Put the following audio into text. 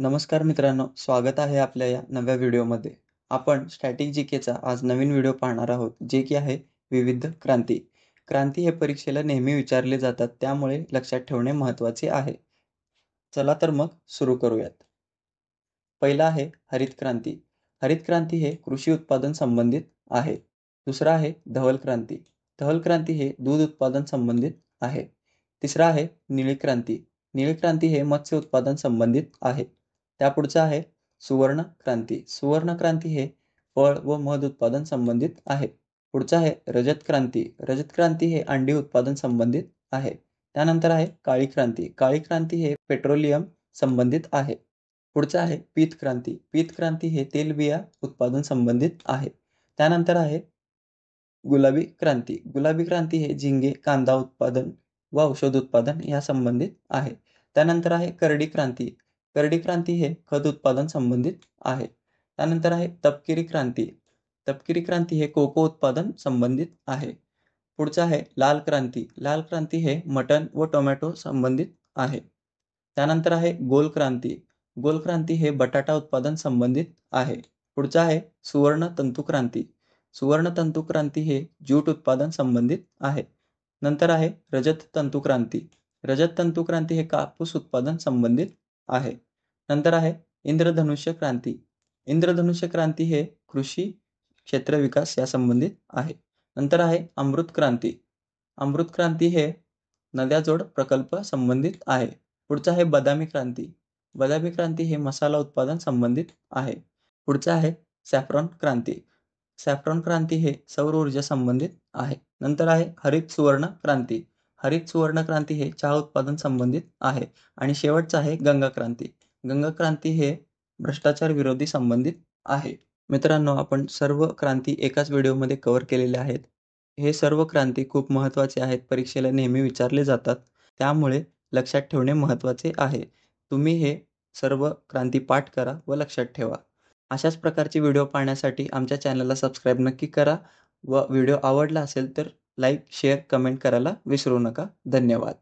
नमस्कार मित्रांनो, स्वागत आहे आपल्या या नव्या व्हिडिओमध्ये. आपण स्टॅटिक जीकेचा आज नवीन व्हिडिओ पाहणार आहोत, जे की आहे विविध क्रांती. क्रांती हे परीक्षेला नेहमी विचारले जातात, त्यामुळे लक्षात ठेवणे महत्त्वाचे आहे. चला तर मग सुरू करूयात. पहिला आहे हरित क्रांती. हरित क्रांती हे कृषी उत्पादन संबंधित आहे. दुसरा आहे धवल क्रांती. धवल क्रांती हे दूध उत्पादन संबंधित आहे. तिसरा आहे निळी क्रांती. निळी क्रांती हे मत्स्य उत्पादन संबंधित आहे. त्यापुढचं आहे सुवर्ण क्रांती. सुवर्ण क्रांती हे फळ व मध उत्पादन संबंधित आहे. पुढचं आहे रजत क्रांती. रजत क्रांती हे अंडी उत्पादन संबंधित आहे. त्यानंतर आहे काळी क्रांती. काळी क्रांती हे पेट्रोलियम संबंधित आहे. पुढचं आहे पीत क्रांती. पीत क्रांती हे तेलबिया उत्पादन संबंधित आहे. त्यानंतर आहे गुलाबी क्रांती. गुलाबी क्रांती हे झिंगे, कांदा उत्पादन व औषध उत्पादन या संबंधित आहे. त्यानंतर आहे करडी क्रांती. करडी क्रांती हे खत उत्पादन संबंधित आहे. त्यानंतर आहे तपकिरी क्रांती. तपकिरी क्रांती हे कोको उत्पादन संबंधित आहे. पुढचं आहे लाल क्रांती. लाल क्रांती हे मटण व टोमॅटो संबंधित आहे. त्यानंतर आहे गोल क्रांती. गोल क्रांती हे बटाटा उत्पादन संबंधित आहे. पुढचं आहे सुवर्ण तंतु क्रांती. सुवर्ण तंतु क्रांती हे ज्यूट उत्पादन संबंधित आहे. नंतर आहे रजत तंतु क्रांती. रजत तंतु क्रांती हे कापूस उत्पादन संबंधित आहे. नंतर आहे इंद्रधनुष्य क्रांती. इंद्रधनुष्य क्रांती हे कृषी क्षेत्र विकास या संबंधित आहे. नंतर आहे अमृत क्रांती. अमृत क्रांती हे नद्याजोड प्रकल्प संबंधित आहे. पुढचं आहे बदामी क्रांती. बदामी क्रांती हे मसाला उत्पादन संबंधित आहे. पुढचं आहे सॅफ्रॉन क्रांती. सॅफ्रॉन क्रांती हे सौर ऊर्जा संबंधित आहे. नंतर आहे हरित सुवर्ण क्रांती. हरित सुवर्ण क्रांती हे चहा उत्पादन संबंधित आहे. आणि शेवटचं आहे गंगा क्रांती. गंगा क्रांती हे भ्रष्टाचार विरोधी संबंधित आहे. मित्रांनो, आपण सर्व क्रांती एकाच व्हिडिओमध्ये कव्हर केलेल्या आहेत. हे सर्व क्रांती खूप महत्त्वाचे आहेत, परीक्षेला नेहमी विचारले जातात. त्यामुळे लक्षात ठेवणे महत्त्वाचे आहे. तुम्ही हे सर्व क्रांती पाठ करा व लक्षात ठेवा. अशाच प्रकारचे व्हिडिओ पाहण्यासाठी आमच्या चॅनलला सबस्क्राईब नक्की करा व व्हिडिओ आवडला असेल तर लाईक, शेअर, कमेंट करायला विसरू नका. धन्यवाद.